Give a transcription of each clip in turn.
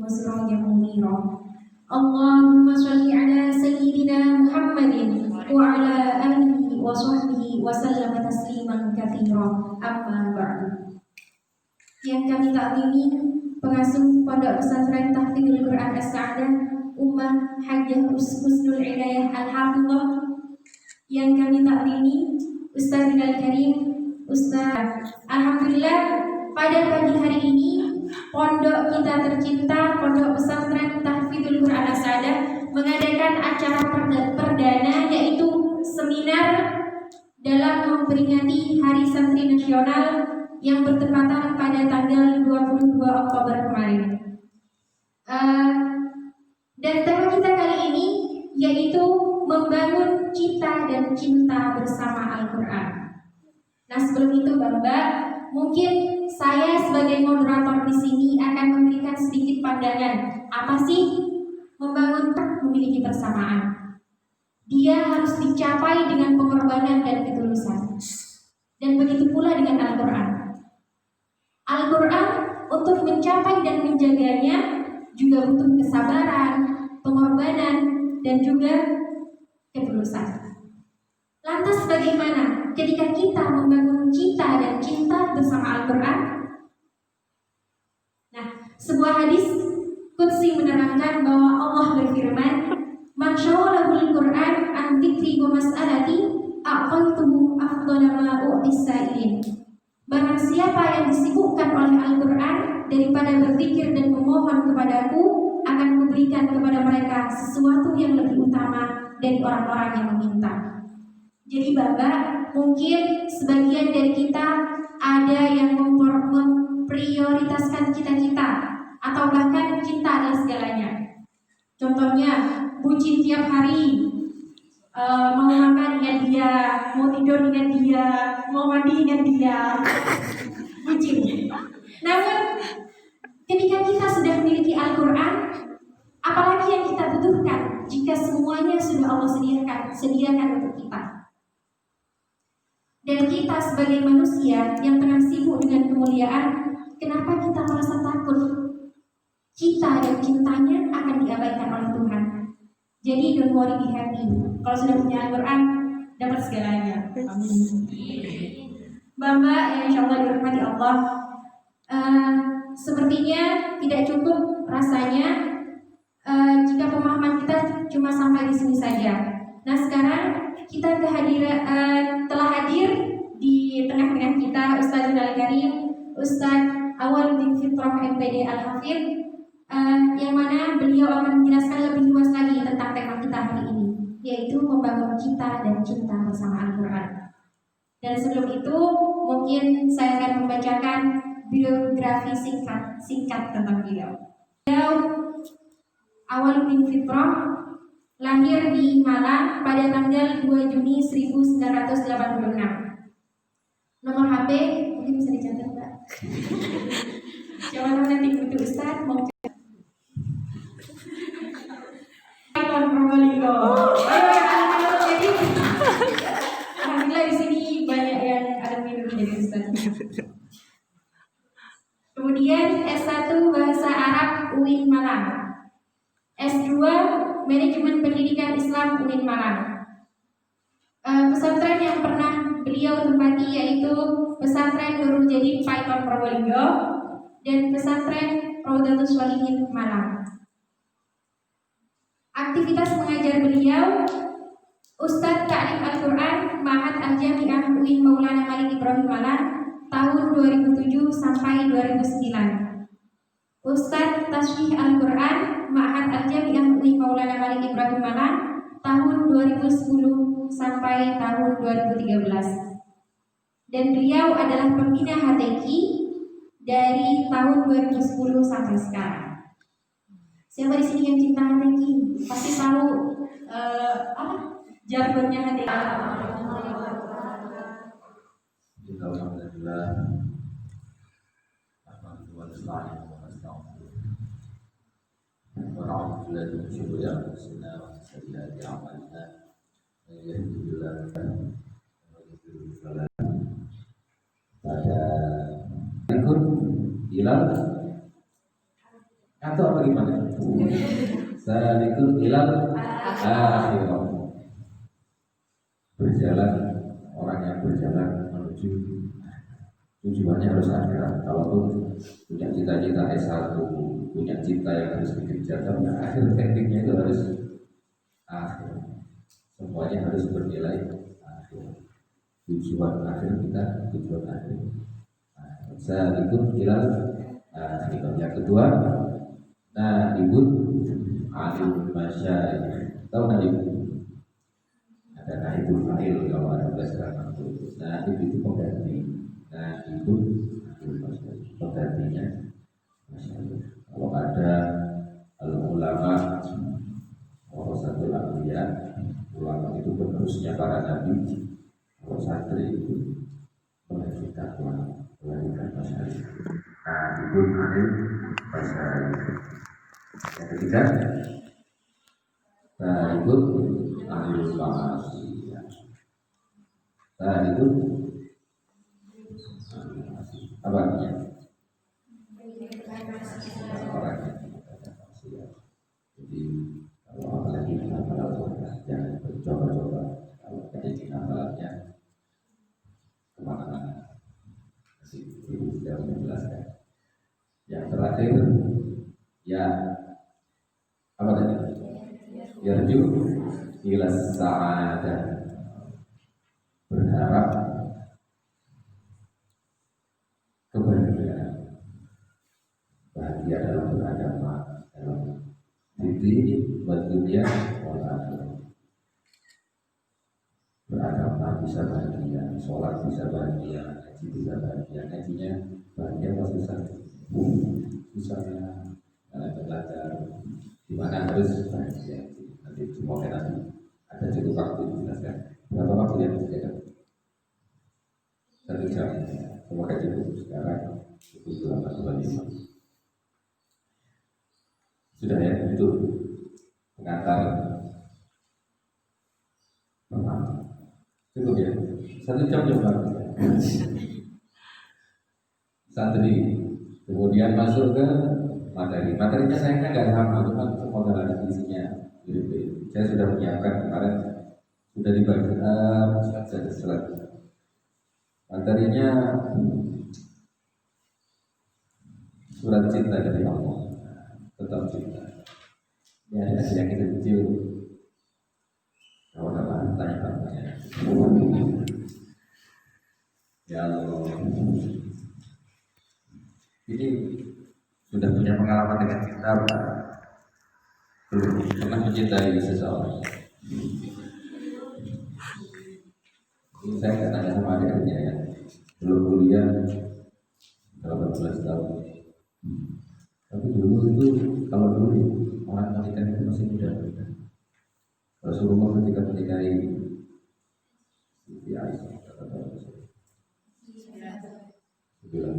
وسراجا منيرا. اللهم صل على سيدنا محمد وعلى آله وصحبه وسلم تسليما كثيرا. أما بعد. Yang kami taklimi pengasuh Pondok Pesantren Tahfidzul Quran As-Sa'adah Ummah Hajjah Husnul Inayah Al-Hafidhah, yang kami taklimi Ustaz Al Karim Ustaz. Alhamdulillah, pada pagi hari ini pondok kita tercinta Pondok Pesantren Tahfidzul Quran As-Sa'adah mengadakan acara perdana, yaitu seminar dalam memperingati Hari Santri Nasional yang bertepatan pada tanggal 22 Oktober kemarin. Dan tema kita kali ini yaitu membangun cita dan cinta bersama Al-Quran. Nah, sebelum itu Mbak, mungkin saya sebagai moderator di sini akan memberikan sedikit pandangan. Apa sih membangun memiliki persamaan? Dia harus dicapai dengan pengorbanan dan ketulusan. Dan begitu pula dengan Al-Quran. Al-Quran untuk mencapai dan menjaganya juga butuh kesabaran, pengorbanan, dan juga ketulusan. Lantas bagaimana ketika kita membangun cita dan cinta bersama Al-Quran? Nah, sebuah hadis qudsi menerangkan bahwa Allah berfirman, "Man syaghalahul Qur'an an dzikri wa mas'alati a'taituhu afdhala ma u'tis sa'ilin." Barang siapa yang disibukkan oleh Al-Quran daripada berzikir dan memohon kepadaku, akan memberikan kepada mereka sesuatu yang lebih utama dari orang-orang yang meminta. Jadi Bapak, mungkin sebagian dari kita ada yang memprioritaskan cita-cita atau bahkan cinta adalah segalanya. Contohnya, bucin tiap hari, mau makan dengan dia, mau tidur dengan dia, mau mandi dengan dia, bucin. Namun ketika kita sudah memiliki Al-Quran, apalagi yang kita butuhkan jika semuanya sudah Allah sediakan untuk kita. Dan kita sebagai manusia yang tengah sibuk dengan kemuliaan, kenapa kita merasa takut? Cita dan cintanya akan diabaikan oleh Tuhan. Jadi don't worry, be happy. Kalau sudah punya Al-Quran, dapat segalanya. Amin. Mbak yang insya Allah dirahmati Allah, sepertinya tidak cukup rasanya jika pemahaman kita cuma sampai di sini saja. Nah, sekarang kita telah hadir di tengah-tengah kita Ustaz Al Karim, Ustaz Awaluddin Fitrah MPD Al-Hafidh, yang mana beliau akan menjelaskan lebih luas lagi tentang tema kita hari ini, yaitu membangun cita dan cinta bersama Al-Quran. Dan sebelum itu, mungkin saya akan membacakan biografi singkat tentang beliau. Beliau Awaluddin Fitrah lahir di Malang pada tanggal 2 Juni 1986. Nomor HP mungkin bisa dicatat, Mbak. Siapa tahu nanti butuh Ustaz mau Probolinggo. Jadi alhamdulillah di sini banyak yang ada minum jadi Ustaz. Kemudian S1 Bahasa Arab UIN Malang, S2 Manajemen Pendidikan Islam UIN Malang. Pesantren yang pernah beliau tempati yaitu Pesantren Nurul Jadid Paiton Probolinggo dan Pesantren Raudatul Sholihin Malang. Aktivitas mengajar beliau Ustadz Ta'lim Al-Quran Ma'had Al-Jami'ah UIN Maulana Malik Ibrahim Malang tahun 2007 sampai 2009. Ustadz Tashrih Al-Quran Ma'had Al-Jami'ah UIN Maulana Malik Ibrahim Malang tahun 2010 sampai tahun 2013. Dan beliau adalah pembina HTQ dari tahun 2010 sampai sekarang. Siapa di sini yang cinta HTQ? Pasti tahu apa jargonnya HTQ. Alhamdulillah. ونعوذ بالله من شرور انفسنا ومن سيئات اعمالنا من يهده الله ومن يضلل فلا هادي له. Ila Atau apa gimana? Salikun ilal akhirah. Berjalan, orang yang berjalan menuju tujuannya harus akhirat. Kalaupun punya cita-cita S1, punya cita yang harus dikejar, tapi akhir tekniknya itu harus akhir. Semuanya harus bernilai akhir. Tujuan akhir kita, tujuan akhir. Salikun ilal akhirah. Yang kedua, naibun alim masyayikh. Tahu naib? Ada naibul fa'il kalau ada berdasarkan itu. Naib itu pengganti. Naibun alim masyayikh, penggantinya masyayikh. Kalau ada al-ulama warasatul anbiya, ulama itu penerusnya para nabi. Kalau santri itu melanjutkan ulama, melanjutkan masyayikh. Naibun alim masyayikh. Yang ketiga, taibun ahlul ma'asi. Taibun apa artinya? Orang yang tidak maksiat. Jadi kalau apalagi menghafal Al-Quran, jangan mencoba-coba. Kalau ketika hafalannya kemana-mana. Ibu sudah menjelaskan. Yang terakhir, ya apa tadi? Yarju ila sa'adah, berharap kebahagiaan, bahagia dalam beragama, dalam diri, dunia, wal akhirah. Beragama bisa bahagia, sholat bisa bahagia, haji bisa bahagia. Hajinya bahagia apa susah? Susahnya belajar di mana harus bahagia. Nanti semoga nanti ada cukup waktu dijelaskan. Berapa waktu yang disediakan? 1 jam. Semoga cukup sekarang pukul 8.25. Sudah ya, itu pengantar pertama. Cukup ya, 1 jam coba. Santri, kemudian masuk ke materi. Materinya sayangnya nggak sama, cuma semua dalam isinya. Saya sudah menyiapkan kemarin, sudah dibagi slide. Materinya surat cinta dari Allah, tetap cinta. Ya, ada yang kecil. Kalau apa tanya. Ya Allah, ini sudah punya pengalaman dengan cinta, belum pernah mencintai seseorang. Ini saya akan tanya sama adik-adiknya ya, belum kuliah 18 tahun. Tapi dulu itu, kalau dulu orang menikah itu masih muda. Rasulullah ketika menikahi Siti Aisyah, kata Rasulullah, 9 dalam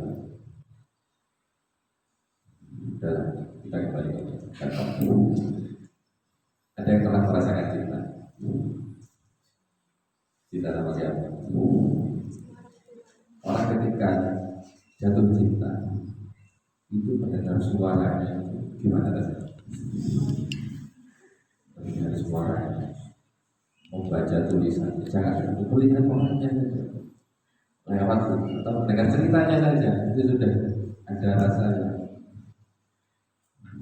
kita kembali ke ada yang pernah merasakan cinta sama siapa? Orang ketika jatuh cinta itu mendengar suaranya gimana rasanya? Mendengar suaranya, membaca tulisan, jangan melihat orangnya lewat atau mendengar ceritanya saja itu sudah ada rasa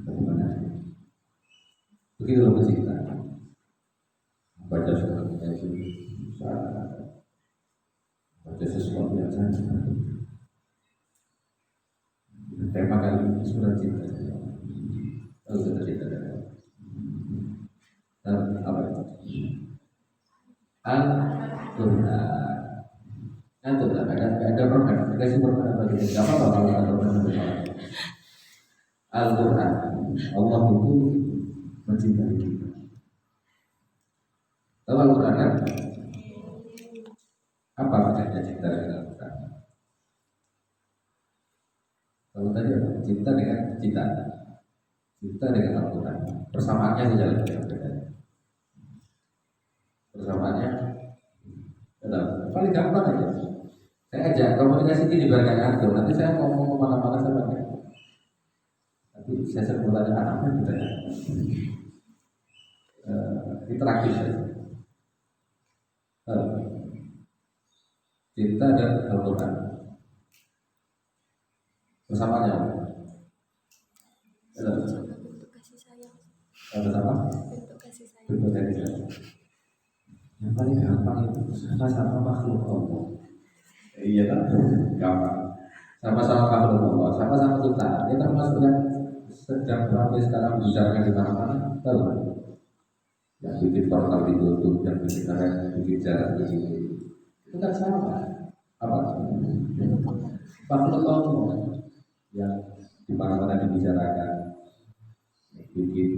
bagaimana? Begitu loh cinta. Baca suratnya itu baca sesuatu yang sangat tema kali ini surat cinta. Lalu kita cerita dan apa itu? Al-Quran. Nanti ada program, dikasih program apa gitu? Gak apa-apa kalau ada program Al-Quran. Allah itu mencintai kita. Tahu Al-Quran kan? Apa maknanya cinta dengan Al-Quran? Kalau tadi apa? Cinta dengan cinta. Cinta dengan Al-Quran. Persamaannya saja lebih berbeda. Persamaannya paling gampang aja. Saya ajak komunikasi ini di belakang kantor. Nanti saya ngomong kemana-mana sama dia. Tapi saya sebut pertanyaan apa gitu ya. Interaktif saja. Cinta dan Al-Quran bersamanya. Bentuk kasih sayang. Bersama? Bentuk kasih sayang. Bentuk kasih sayang. Yang paling gampang itu sama-sama makhluk Allah. Iya kan? Gampang. Sama-sama makhluk Allah, sama-sama kita. Ini termasuk yang sedang ramai sekarang bicarakan di mana-mana. Tahu kan? Yang bikin portal di YouTube, yang bikin bikin jalan di sini. Itu kan sama. Apa? Makhluk Allah yang di mana-mana dibicarakan, bikin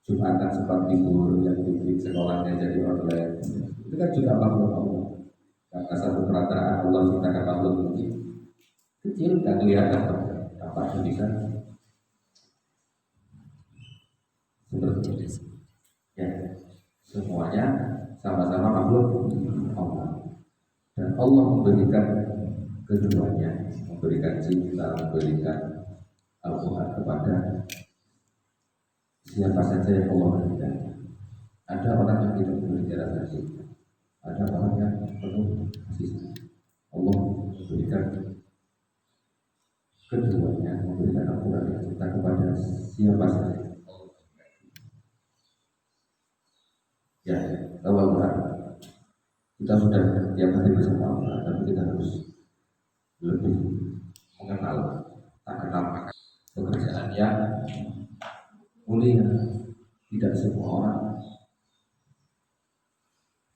Jumatan sempat libur, yang bikin sekolahnya jadi online, itu kan juga makhluk Allah. Karena satu perantaraan Allah ciptakan makhluk ini kecil, nggak kelihatan apa bisa seperti itu. Ya, semuanya sama-sama makhluk Allah. Dan Allah memberikan keduanya, memberikan cinta, memberikan Al-Quran kepada siapa saja yang Allah berikan. Ada orang yang tidak memiliki rasa cinta, ada orang yang penuh kasih sayang. Allah memberikan keduanya, memberikan Al-Quran yang cinta kepada siapa saja. Ya, tahu Al-Quran. Kita sudah tiap hari bersama Allah, tapi kita harus lebih mengenal, tak kenal pekerjaan yang mulia. Tidak semua orang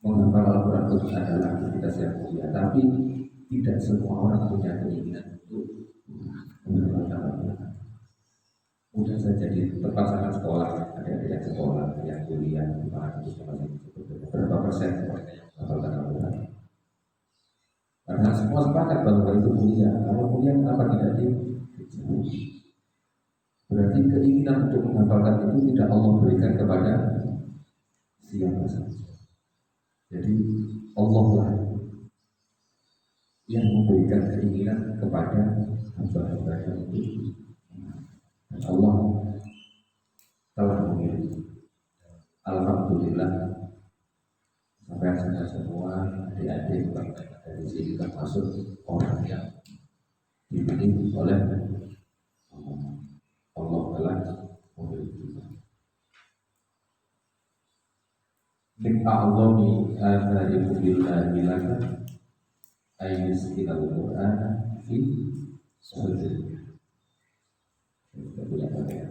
menghafal Al-Quran itu adalah aktivitas yang mulia, tapi tidak semua orang punya keinginan untuk menghafal Al-Quran. Mudah saja di tempat sangat sekolah, ada yang sekolah, ada yang kuliah, di mana itu sama berapa persen mereka yang menghafalkan Al-Quran. Karena semua sepakat bahwa itu mulia. Kalau mulia kenapa tidak dikejar? Berarti keinginan untuk menghafalkan itu tidak Allah berikan kepada siapa saja. Jadi Allah lah yang memberikan keinginan kepada hamba-hambanya itu. Dan Allah telah memilih. Alhamdulillah sampai saya semua adik-adik dari sini termasuk orang yang dipilih oleh Allah telah memilih kita. Min a'zami athari billahi laka ayus ilal Qur'an fi sudri. Kita punya bagian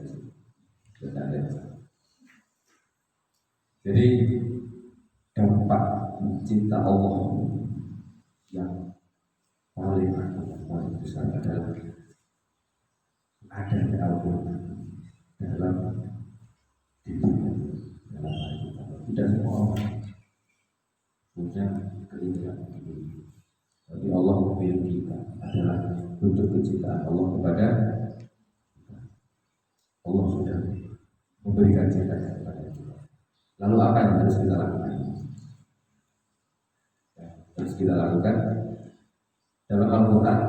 jadi dampak cinta Allah yang paling besar adalah adanya Al-Quran dalam diri, dalam hati kita. Tidak semua orang punya keinginan ini, tapi Allah memilih kita adalah bentuk kecintaan Allah kepada kita. Allah sudah memberikan cinta kepada kita. Lalu apa yang harus kita lakukan? Harus kita lakukan dalam Al-Quran.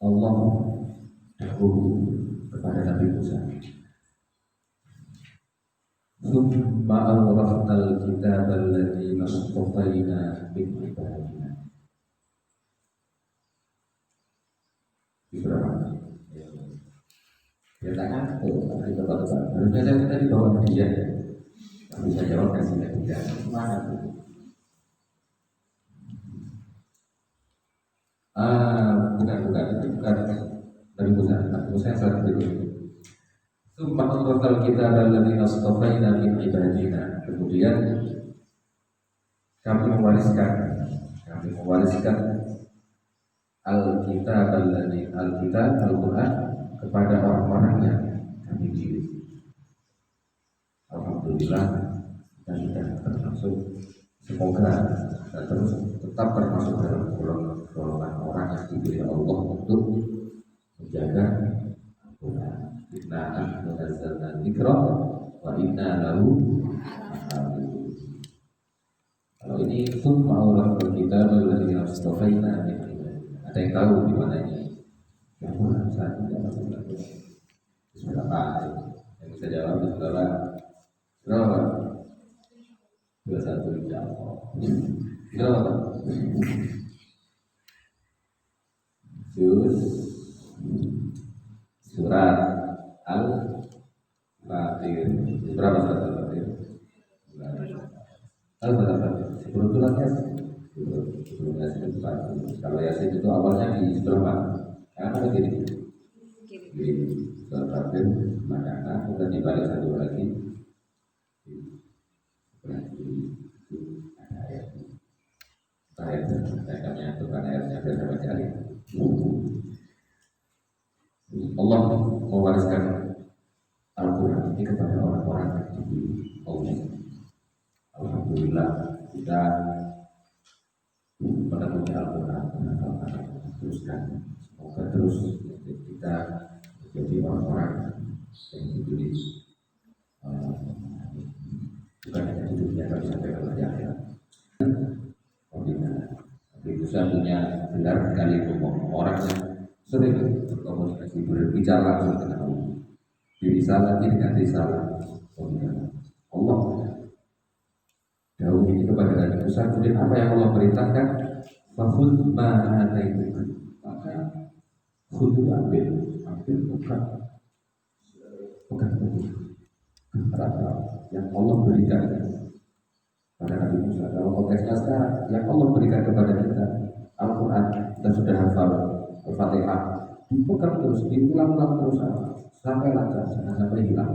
Allah dahulu kepada Nabi Musa. Summa awrafnal kitab alladhi nastafaina min ibadina. Berapa? Ya tangan tuh, tadi bapak-bapak. Harusnya saya tadi bawa dia. Tapi saya jawab kasih dia. Mana tuh? Bukan dari Musa yang salah berikut. Sumpah Allah kita adalah nastafaina min ibadina. Kemudian kami mewariskan Al-Kitab Al-Quran kepada orang-orang yang kami pilih. Alhamdulillah dan kita termasuk, semoga kita terus tetap termasuk dalam golongan orang yang dipilih Allah untuk menjaga Al-Quran. Inna nahnu nazzalna dzikra wa inna lahu lahafizun. Kalau ini summa awrafnal kitab alladzi nastafaina min ibadina. Ada yang tahu di mana ini? Ya Tuhan, saya tidak tahu. Berapa? Yang bisa jawab saudara. Berapa? 21 insya Allah. Berapa? Surat Al-Fatir. Berapa surat Al-Fatir? Al-Fatir. Sebelum tulasnya sebelum Yasin itu satu. Kalau Yasin itu awalnya di berapa? Karena begini. Di surat Al-Fatir maka kita dibalik satu lagi. Berarti itu ada ayatnya. Ayatnya itu kan ayatnya biasa baca ayat. Allah mewariskan Al-Quran ini kepada orang-orang yang dipilih Allah. Alhamdulillah kita menemukan Al-Quran teruskan. Semoga terus kita menjadi orang-orang yang dipilih bukan hanya di dunia tapi sampai ke akhirat. Tapi saya punya gelar kali ngomong orang yang sering berkomunikasi berbicara langsung dengan Allah. Birisalah dengan risalah Allah. Jauh ini kepada Nabi Musa, kemudian apa yang Allah perintahkan? Fakhudh ma ataituka. Maka khudh ambil bukan yang Allah berikan pada Nabi Musa. Kalau konteksnya sekarang, yang Allah berikan kepada kita Al-Quran, kita sudah hafal Al-Fatihah, dipegang terus, diulang-ulang terus sampai lancar, jangan sampai hilang.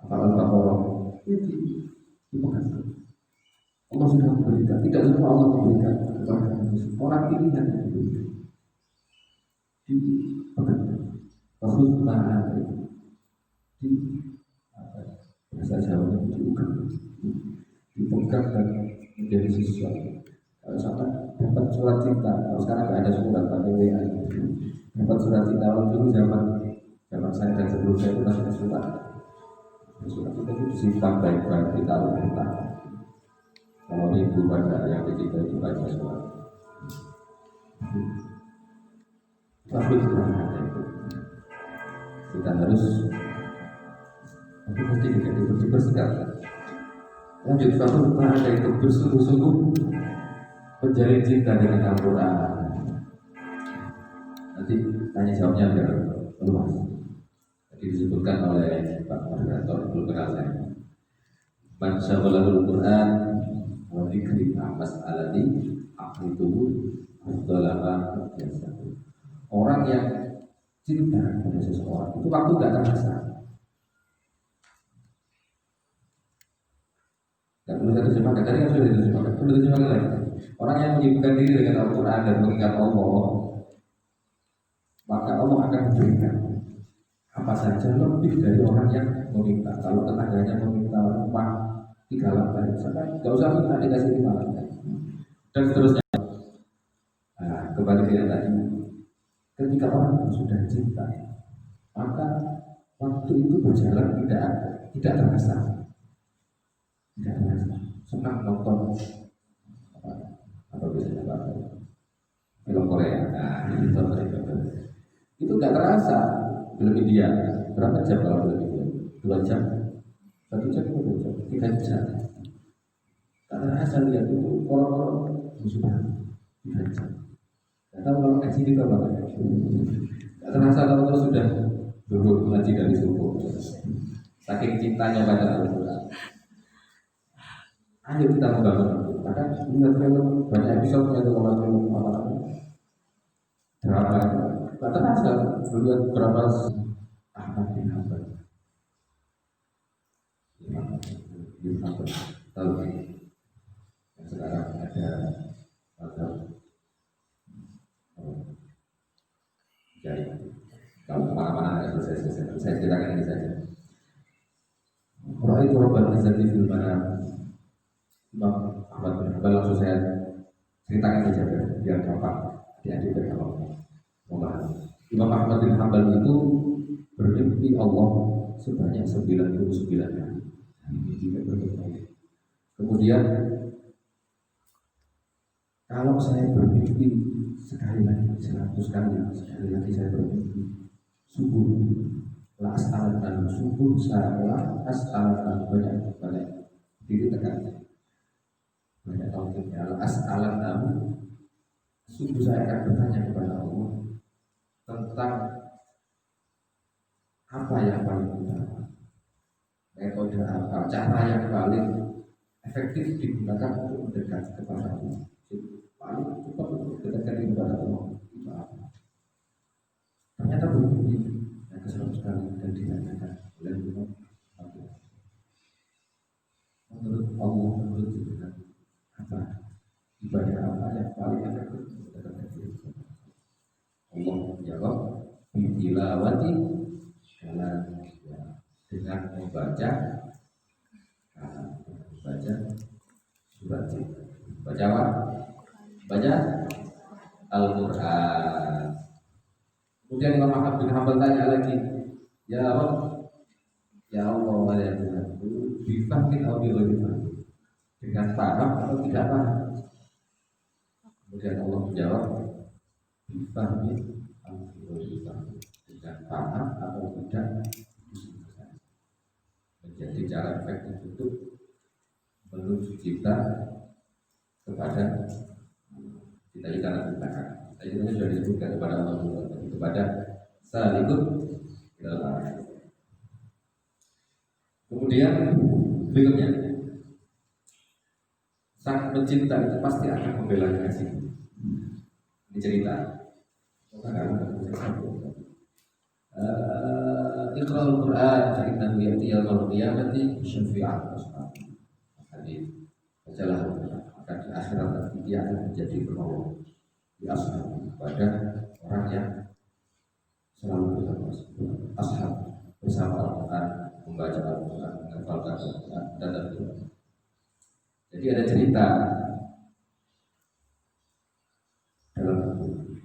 Hafal Al-Baqarah, dipegang terus. Allah sudah memberikan, tidak semua Allah memberikan kepada manusia. Orang pilihan yang diberikan, dipegang terus. Maksud mana di bahasa Jawa dipegang dan menjadi sesuatu. Kalau sampai dapat surat cinta, kalau sekarang nggak ada surat pakai WA, dapat surat cinta. Kalau dulu zaman saya dan sebelum saya itu masih surat itu disimpan baik-baik di taruh kita. Kalau ibu pada yang ketiga itu baca surat. Tapi kita harus mesti dibersihkan. Lanjut, satu ada itu bersungguh-sungguh menjalin cinta dengan Al-Quran. Nanti tanya jawabnya biar luas. Tadi disebutkan oleh Pak Moderator, belum kenal saya. Man syaghalahul Quran wa dzikri mas'alati aqituhu afdalama biasa. Orang yang cinta pada seseorang itu waktu tidak terasa. Dan perlu saya terjemahkan, tadi kan sudah diterjemahkan, perlu diterjemahkan lagi. Orang yang menyibukkan diri dengan Al-Quran dan mengingat Allah, maka Allah akan memberikan apa saja lebih dari orang yang meminta. Kalau tetangganya meminta rumah 3 lantai, misalkan nggak usah minta, dikasih 5 lantai, dan seterusnya. Nah, kembali ke yang tadi, ketika orang sudah cinta, maka waktu itu berjalan tidak terasa. Tidak terasa, senang nonton apa biasanya film Korea. Nah, itu nggak terasa. Film India berapa jam kalau film India? 2 jam, 1 jam, 2 jam, 3 jam. Tak terasa lihat itu orang-orang sudah 3 jam. Tidak tahu kalau ngaji itu apa? Tak terasa kalau sudah dulu ngaji dari subuh. Saking cintanya pada Al-Quran. Ayo kita membangun. Maka lihat film banyak episode itu kalau film drama. Tak terasa lihat berapa Ahmad bin Hanbal. Tahu yang sekarang ada jadi kalau kemana-mana ada selesai. Saya ceritakan ini saja. Orang itu roban rezeki di mana Imam Ahmad bin Hanbal, langsung saya ceritakan saja biar gampang diadil dan gampang memahami. Imam Ahmad bin Hanbal itu bermimpi Allah sebanyak 99 kali. Kemudian Kalau saya bermimpi sekali lagi 100 kali, sekali lagi saya bermimpi subuh, la as'alan subuh saya as'alan banyak diri tekan banyak tauhidnya, la as'alan subuh saya akan bertanya kepada Allah tentang apa yang paling utama, metode apa, cara yang paling efektif digunakan untuk mendekat kepada Allah, paling cepat untuk mendekatkan diri kepada Allah itu apa? Ternyata berbunyi yang ke-100 kali dan ditanyakan oleh Allah. Menurut Allah, menurut Tuhan, apa ibadah apa yang paling efektif untuk mendekatkan diri kepada Allah? Allah menjawab, bitilawati kalam, ya, dengan membaca surat, baca apa? Baca Al-Quran. Kemudian Imam Ahmad bin Hanbal tanya lagi, ya Rabb, ya Allah, ya Tuhan, bifahmin atau bilogifahmin, dengan paham atau tidak paham? Kemudian Allah menjawab, bifahmin atau bilogifahmin, dengan paham atau tidak. Menjadi cara efektif untuk menuju kita kepada cita-cita nanti belakang. Cita-citanya sudah disebutkan kepada Allah, kepada salikut dalam. Kemudian berikutnya, sang pencinta itu pasti akan membela kasih. Ini cerita. Iqra'ul Qur'an fa innahu ya'ti yaumil qiyamati syafi'an wasfa'an. Hadis. Bacalah Al-Quran, maka di akhirat nanti dia akan menjadi penolong di ashab pada orang yang selalu bersama ashab, bersama Al-Quran, membaca Al-Quran, menghafalkan Al-Quran dan Al-Quran. Jadi ada cerita dalam buku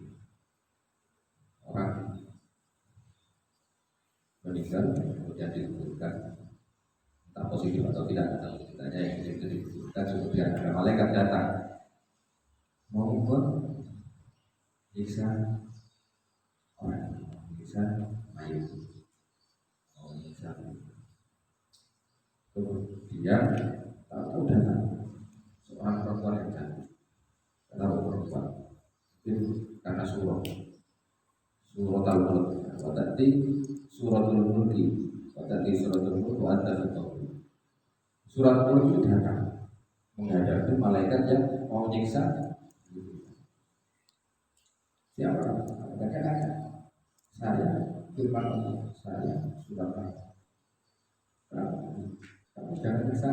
orang meninggal kemudian disebutkan entah positif atau tidak, atau ceritanya yang disebutkan kemudian ada malaikat datang mau menyiksa orang, menyiksa mayat, mau menyiksa. Kemudian tahu datang seorang perempuan yang cantik, tahu perempuan itu karena surah Al-Mulk, wadati suratul mulki, wadati suratul mulk, wadati surat Al-Mulk itu datang menghadapi malaikat yang mau nyiksa. Siapa? Katakan saya firman Allah, saya surat kamu jangan nyiksa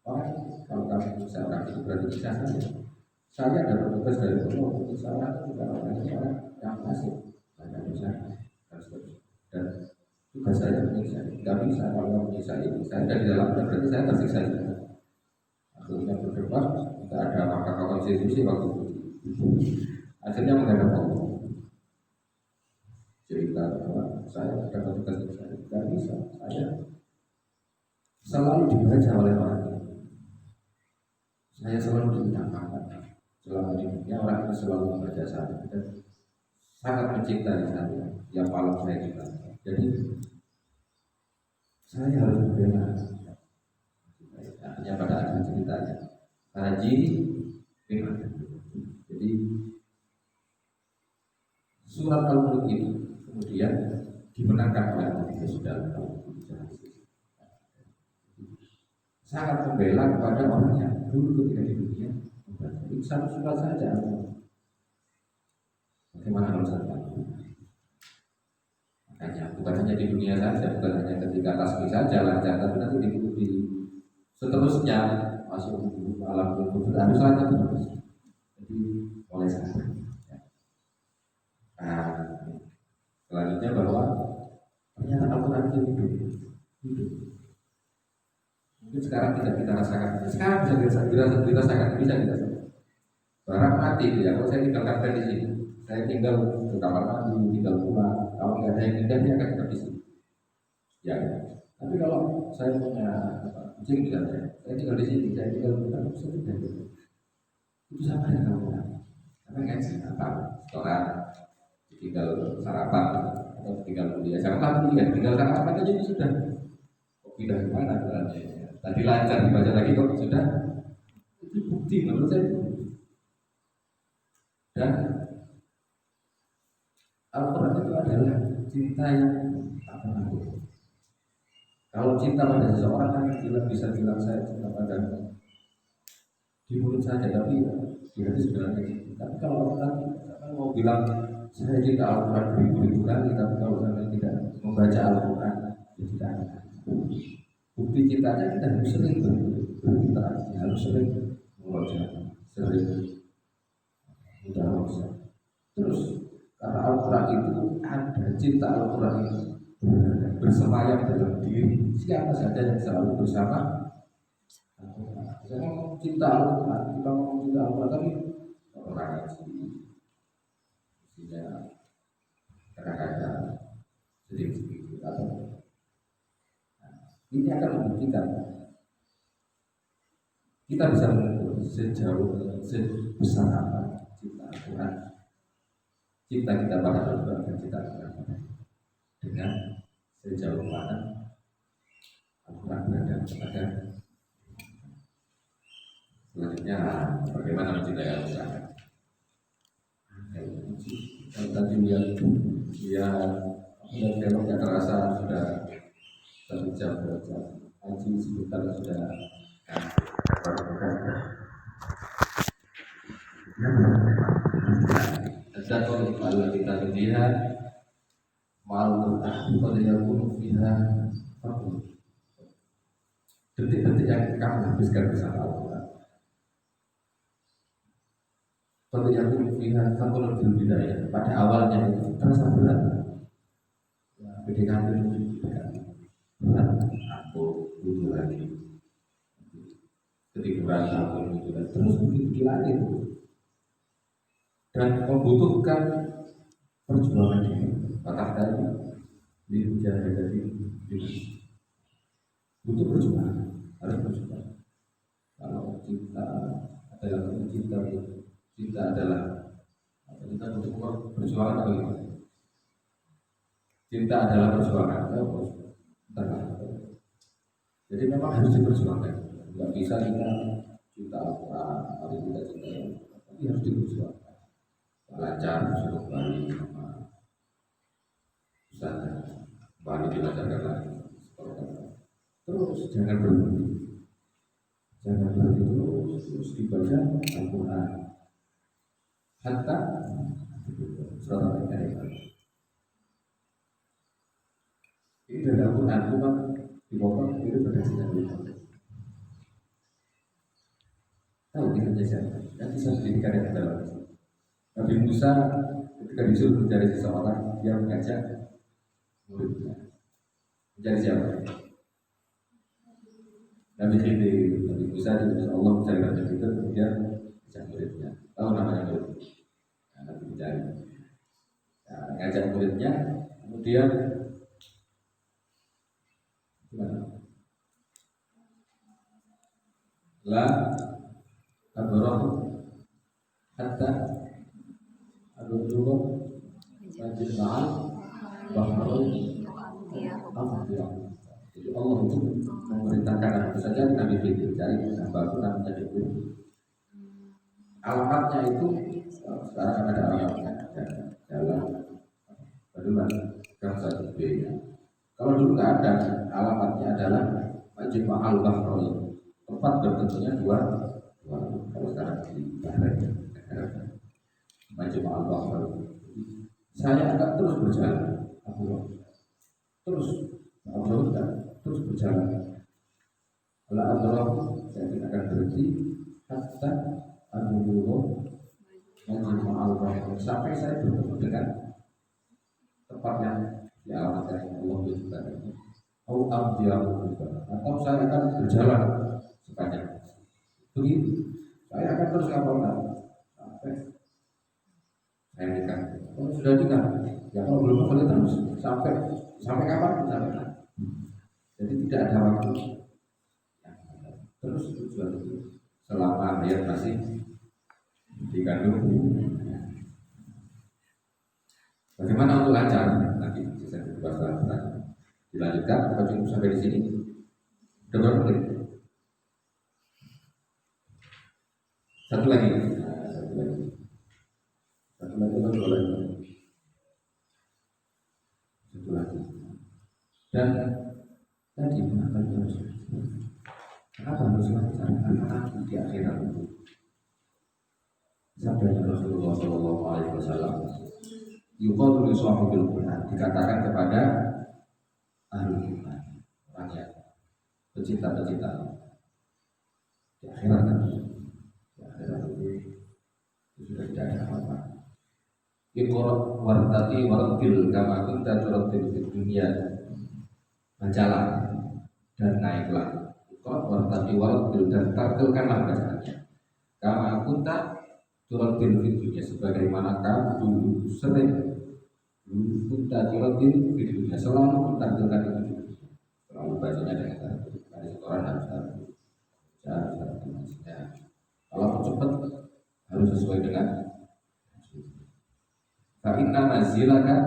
orang. Kalau kamu nyiksa orang itu berarti nyiksa saya. Saya ada tugas dari Allah untuk nyiksa orang itu bukan orang yang fasik, banyak dosa dan tugas saya menyiksa. Tidak bisa kalau menyiksa ini saya ada di dalamnya, berarti saya tersiksa juga. Akhirnya berdebat, tidak ada Mahkamah Konstitusi waktu itu. Akhirnya menghadap Allah. Cerita bahwa saya ada tugas saya, tidak bisa. Saya selalu dibaca oleh orang ini. Saya selalu diutamakan. Selama hidupnya orang itu selalu membaca saya dan sangat mencintai saya, yang paling saya cinta. Jadi saya harus membela. Artinya pada akhir ceritanya Haji memang. Jadi surat Al-Mulk itu kemudian dimenangkan oleh Allah. Sudah sangat membela kepada orang yang dulu ketika di dunia itu satu surat saja. Bagaimana kalau saya? Makanya bukan hanya di dunia saja, bukan hanya ketika tasbih saja lancar, tapi nanti diikuti seterusnya masuk ke alam kubur harus lancar terus. Jadi oleh sekarang. Nah, selanjutnya bahwa ternyata Al-Quran itu hidup. Mungkin sekarang tidak kita rasakan. Sekarang bisa dirasakan, bisa kita rasakan. Barang mati ya, kalau saya tinggalkan di sini, saya tinggal ke kamar mandi, tinggal pulang. Kalau nggak ada yang pindah, dia akan tetap di sini. Ya, tapi kalau saya punya kucing tidak saya tinggal di sini, saya tinggal di sana, saya tidak. itu sama dengan Al-Quran. Karena ngaji apa? Setoran, tinggal sarapan atau tinggal kuliah. Jangan kuliah, tinggal sarapan aja itu sudah. Kok pindah kemana berarti? Tadi lancar dibaca lagi kok sudah. Itu bukti menurut saya. Dan Al-Quran itu adalah cinta yang tak pernah bohong. Kalau cinta pada seseorang kan bisa bilang saya cinta padamu di mulut saja, tapi di hati sebenarnya cinta. Tapi kalau orang mau bilang saya cinta Al-Quran beribu-ribu kali, tapi kalau saya tidak membaca Al-Quran, ya tidak ada. Bukti cintanya kita harus sering berinteraksi, harus sering membaca, sering mudah. Terus karena Al-Quran itu ada cinta Al-Quran itu bersemayam dalam diri siapa saja yang selalu bersama Al-Quran. Saya ngomong cinta Al-Quran, kita ngomong cinta Al-Quran tapi orang ngaji, isinya kadang-kadang sedikit-sedikit atau ini akan membuktikan kita bisa mengukur sejauh sebesar apa cinta Al-Quran, cinta kita pada Al-Quran dan cinta kita dengan sejauh mana Al-Quran berada pada. Selanjutnya bagaimana mencintai Al-Quran. Kalau tadi dia beloknya terasa sudah 1 jam 2 jam, haji sebentar sudah ada kalau kita lihat malu pada yang pun fiha detik-detik yang kamu habiskan bersama Al-Quran. Pada yang pun fiha satu lebih bidaya. Pada awalnya itu terasa berat. PDKT itu berat. Aku butuh lagi. Ketiduran aku butuh lagi. Terus begitu dilatih dan membutuhkan perjuangan diri. Patah tadi dijaga dari butuh perjuangan, harus berjuang. Kalau cinta adalah cinta adalah kita butuh perjuangan atau gimana? Cinta adalah perjuangan, jadi memang harus diperjuangkan. Tidak bisa kita cinta Al-Quran, tapi kita cinta Al-Quran, tapi harus diperjuangkan. Belajar suruh balik sama Ustaz, balik dilajarkan lagi. Terus jangan berhenti terus dibaca Al-Quran hatta surat Al-Ma'idah. Ini dari Al-Quran cuma dipotong itu berdasarkan Al-Quran. Tahu kita siapa? Nanti bisa pendidikan yang dalam. Nabi Musa ketika disuruh mencari seseorang yang mengajak muridnya, mencari siapa? Nabi Khidir. Nabi Musa diutus Allah mencari Nabi Khidir, kemudian ajak muridnya. Tahu namanya murid? Nabi mencari. Ngajak muridnya, kemudian gimana? La abrahu hatta adulluhum majid ma'al bahrul amdiyah. Jadi Allah itu memerintahkan aku saja Nabi Khidir cari hamba-Ku namanya Khidir. Alamatnya itu sekarang ada alamatnya jalan Badulan Gang 1B. Kalau dulu nggak ada, alamatnya adalah Majma' al-Bahrain, tempat berbentuknya dua. Kalau sekarang di Bahrain, Majma' al-Bahrain. Saya akan terus berjalan, terus berjalan. Kalau Allah saya tidak akan berhenti hatta al-Bahrain Majma' al-Bahrain sampai saya bertemu dengan tempatnya di alamat yang Allah berikan. Atau saya akan berjalan sepanjang begitu. Saya akan terus kapalkan sampai saya nikah. Kalau sudah nikah, ya kalau belum boleh terus sampai kapan? Sampai. Jadi tidak ada waktu. Terus tujuan itu selama hayat masih dikandung. Bagaimana untuk lancar? Nanti bisa dibahas lagi. Dilanjutkan atau cukup sampai di sini? Udah berapa menit? Satu lagi. Satu lagi atau dua lagi? Satu lagi. Dan tadi kenapa harus lancar? Karena di akhirat itu sabda Rasulullah SAW, yuqalu li sahibil Quran, dikatakan kepada ahli Quran, orang yang pecinta-pecinta di akhirat nanti. Di akhirat itu sudah tidak ada apa-apa. Iqra wartaqi warattil kama kunta turattil fid dunya. Bacalah dan naiklah. Iqra wartaqi warattil, dan tartilkanlah bacaannya. Kama kunta turattil fid dunya, sebagaimana kamu dulu sering kunta turattil fid dunya, selalu mentartilkan itu juga. Selalu bacanya dengan tartil. Ada setoran harus tartil. Kalau cepat harus sesuai dengan Fa'inna manzilaka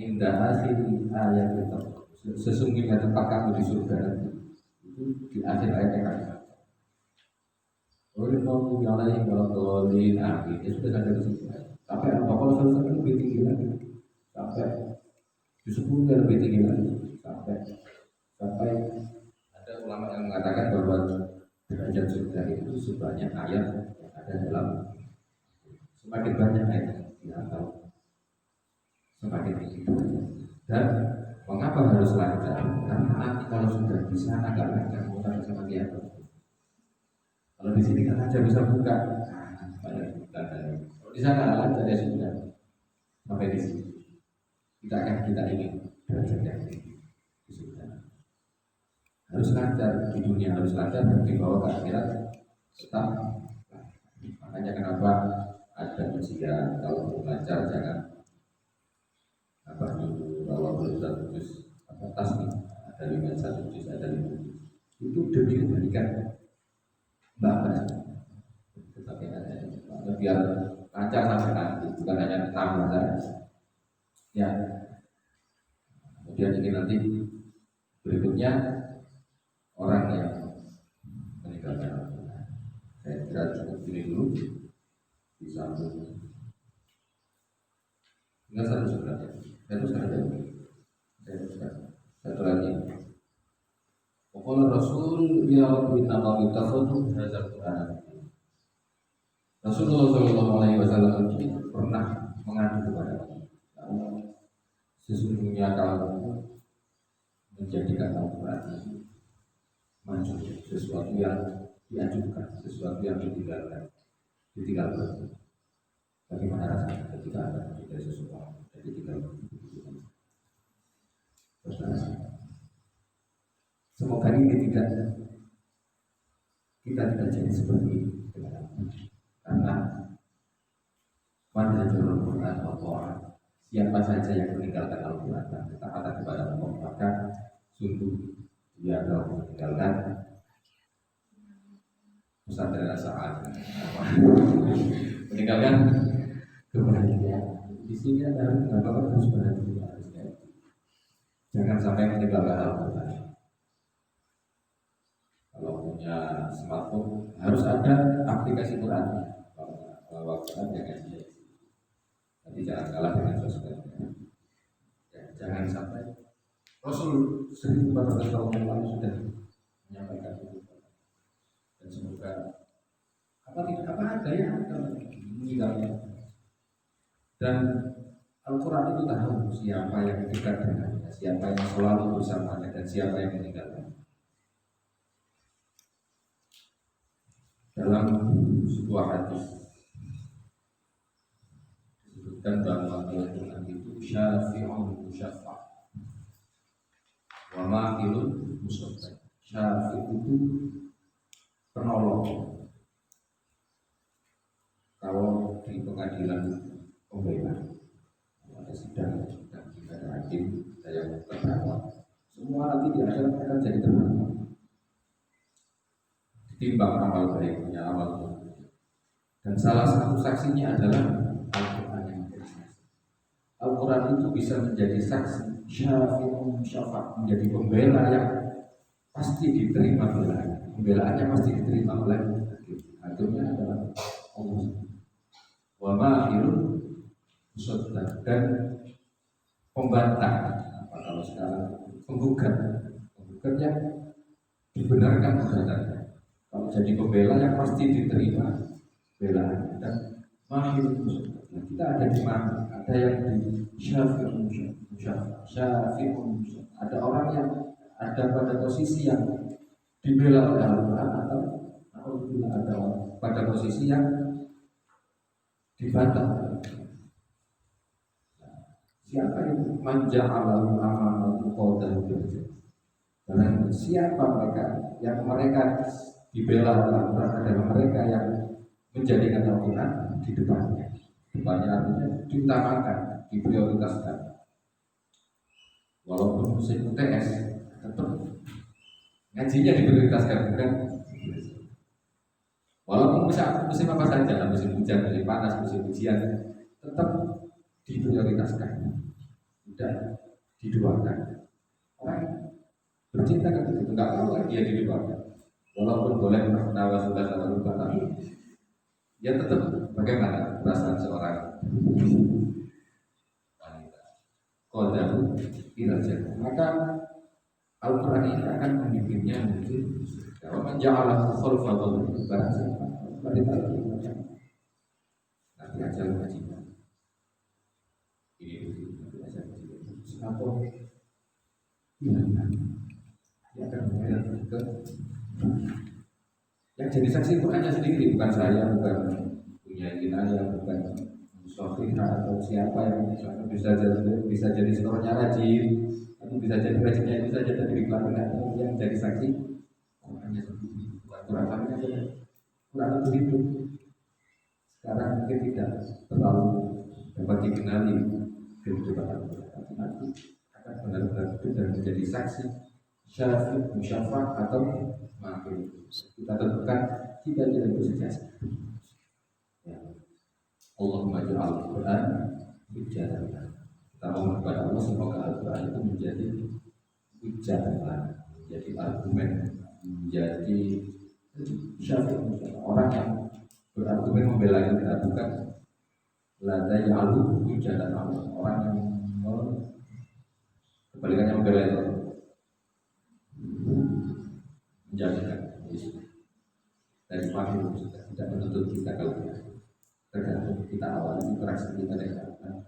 inda akhir ayat itu. Sesungguhnya tempat kamu di surga itu di akhir ayat yang akan. Oleh kaum yang lain kalau dolin akhir itu sudah ada di situ. Tapi apa kalau selesai lebih tinggi lagi? Sampai di 10 lebih tinggi lagi. Sampai ada ulama yang mengatakan bahwa derajat surga itu sebanyak ayat yang ada dalam. Semakin banyak ayat yang tahu, semakin tinggi. Dan mengapa harus lancar? Karena nanti kalau sudah di sana nggak lancar, mau tanya sama dia. Kalau di sini kan aja bisa buka, kalau di sana lancar ya sudah sampai di sini. Kita ingin derajat yang tinggi di surga. Harus lancar di dunia, harus lancar dan dibawa ke akhirat tetap. Makanya kenapa ada ujian, kalau lancar jangan dulu, kalau belum satu juz tas nih, ada 1 juz, ada 5 juz, itu demi kebaikan Bapak. Tetapi ada biar lancar sampai nanti, bukan hanya tambah saja. Ya, kemudian ini nanti berikutnya orang yang meninggalkan Al-Quran. Saya kira cukup ini dulu. Disambung. Enggak satu sebenarnya. Satu lagi. Qala Rasul ya Rabbi inna ma takhudhu hadzal Qur'an. Rasulullah sallallahu alaihi wasallam pernah mengadu kepada Allah. Sesungguhnya kamu menjadikan Al-Quran maju, sesuatu yang diajukan, sesuatu yang ditinggalkan. Bagaimana rasanya ketika ada dari sesuatu jadi ditinggalkan? Semoga ini kita tidak jadi seperti ini, karena manhajul Quran Allah, siapa saja yang meninggalkan Al-Quran dan ketaatan kepada Allah, maka sungguh dia akan meninggalkan pesantren As-Sa'ad, meninggalkan kebahagiaan. Di sini ada gambaran harus bahagia, jangan sampai meninggalkan Al-Quran. Kalau punya smartphone harus ada aplikasi Quran. Kalau Quran jangan dia, nanti jangan kalah dengan sosmed. Ya, jangan sampai Rasul 1400 tahun yang lalu sudah menyampaikan itu. Dan semoga apa ada ya meninggalnya. Dan Al-Quran itu tahu siapa yang dekat dengannya, siapa yang selalu bersamanya, dan siapa yang meninggalkan. Dalam sebuah hadis disebutkan bahwa Al-Quran itu syafi'un musyafa' wa ma'ilun musyafa'. Syafi' itu penolong. Kalau di pengadilan pembela ada sidang, ada hakim, ada yang terdakwa, semua nanti di akhir akan jadi terdakwa. Ditimbang amal baiknya, amal buruknya. Dan salah satu saksinya adalah Al-Quran yang bersaksi. Al-Quran itu bisa menjadi saksi, syafi'un syafa', menjadi pembela yang pasti diterima belaannya. Pembelaannya pasti diterima oleh hakim. Hakimnya adalah Allah. Wa ma'ilun musaddaq, dan pembantah, apa kalau sekarang penggugat yang dibenarkan gugatannya. Kalau jadi pembela yang pasti diterima belaannya. Dan mahir musaddaq. Nah, kita ada di mana? Ada yang di syafi'un syafi'un. Ada orang yang ada pada posisi yang dibela oleh Al-Quran, atau apabila ada pada posisi yang dibantah. Siapa yang manja'alahu amamahu qadahu berjaya? Karena siapa mereka dibela oleh Al-Quran adalah mereka yang menjadikan Al-Quran di depannya. Depannya artinya diutamakan, diprioritaskan. Walaupun musim UTS tetap ngajinya diprioritaskan, bukan? Walaupun musim apa saja, musim hujan, musim panas, musim ujian, tetap diprioritaskan, tidak diduakan. Orang bercinta kan begitu, nggak mau kan dia diduakan. Walaupun boleh menawa sudah sama lupa, tapi ya tetap bagaimana perasaan seorang wanita. Qadahu ilal jannah. Maka Al-Quran ini akan memimpinnya menuju kalau menja'alahu khulfatul bahasa wanita itu nanti aja kajian ini nanti aja kajian atau dia akan mengalir ke yang jadi saksi Qurannya sendiri, bukan saya, bukan punya inaya, bukan Sofia atau siapa yang bisa jadi sekolahnya rajin, atau bisa jadi rajinnya itu saja, tapi dikelakukan yang jadi saksi Qurannya sendiri, bukan Quran lainnya saja. Quran itu hidup. Sekarang mungkin tidak terlalu dapat dikenali kehidupan Al-Quran, tapi nanti akan benar-benar hidup dan menjadi saksi syafi' musyafa' atau makhluk. Kita tentukan kita tidak itu sejasa. Ya. Allahumma ja'al Al-Quran hujjatan. Kita mohon kepada Allah semoga Al-Quran itu menjadi hujjatan, menjadi argumen, menjadi syafi' orang yang berargumen membela kita, bukan la ya'alu hujjatan, orang yang kebalikannya membela itu menjadikan dari makhluk tidak menuntut kita kalau tergantung kita awalnya interaksi kita dengan Allah.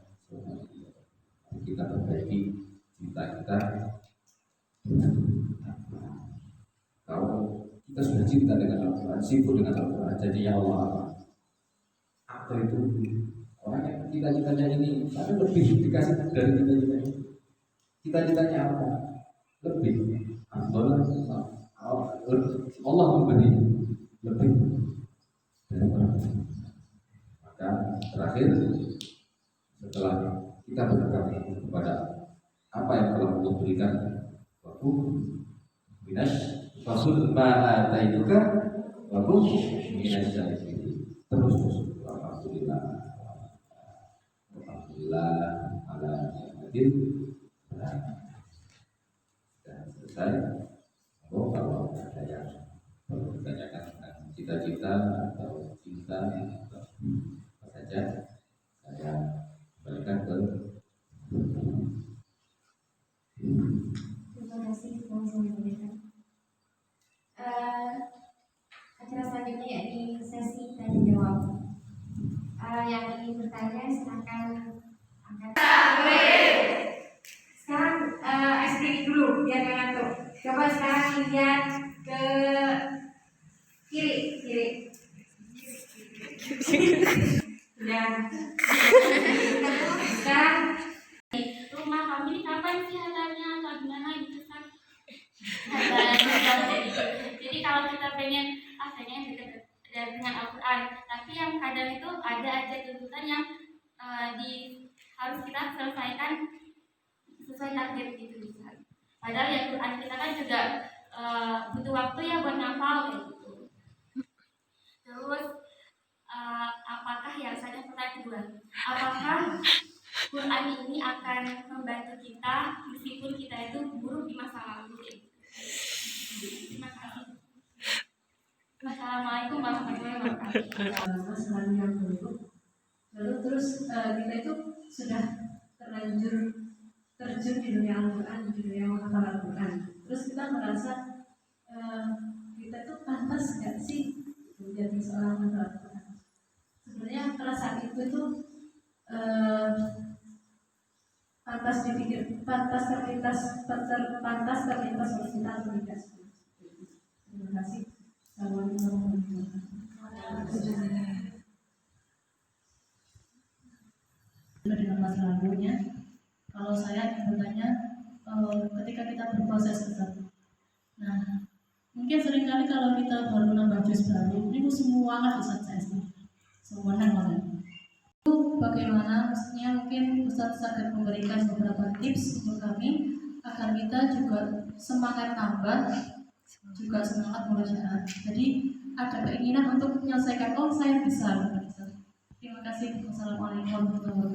Kita perbaiki cinta kita dengan kalau kita sudah cinta dengan Al-Quran, sibuk dengan Al-Quran, jadi ya Allah apa itu orang yang cita-citanya ini ada lebih dikasih dari cita-citanya. Cita-citanya apa? Lebih Allah memberi lebih dari orang. Maka terakhir setelah kita berpegang kepada apa yang telah Allah berikan, waktu minas fasul ma'ataituka waktu minas syarifi, terus alhamdulillah ala hadir dan selesai. Kalau ada yang bertanyakan tentang cita-cita atau cinta atau apa saja, saya berikan ke. Terima kasih telah menyampaikan. Acara selanjutnya yakni sesi tanya jawab. Yang ingin bertanya silakan angkat. Sekarang ice break dulu biar nggak ngantuk. Coba sekarang lihat ke kiri. Dan sekarang rumah kami kapan sih halalnya atau gimana gitu kan? Jadi kalau kita pengen dekat dengan Al-Quran, tapi yang kadang itu ada aja tuntutan yang harus kita selesaikan sesuai target gitu misalnya. Padahal ya Quran kita kan juga butuh waktu ya buat ngapal kayak gitu. Terus apakah yang saya pertanyaan kedua, apakah Quran ini akan membantu kita meskipun kita itu buruk di masa lalu? Terima kasih. Assalamualaikum warahmatullahi wabarakatuh. Masa lalu yang buruk, lalu terus kita itu sudah terlanjur terjun di dunia Al-Quran, di dunia menghafal Al-Quran, terus kita merasa kita itu pantas gak sih menjadi seorang penghafal Al-Quran. Sebenarnya perasaan itu tuh pantas terlintas oleh kita atau tidak. Terima kasih. Assalamualaikum warahmatullahi wabarakatuh. Dengan masa lalunya, kalau saya bertanya ketika kita berproses Ustaz. Nah, mungkin seringkali kalau kita baru nambah juz baru, ini semuanya Ustaz saya semuanya itu bagaimana, maksudnya mungkin Ustaz akan memberikan beberapa tips untuk kami agar kita juga semangat tambah, juga semangat murojaah. Jadi ada keinginan untuk menyelesaikan, oh saya bisa. Terima kasih. Wassalamualaikum warahmatullahi wabarakatuh.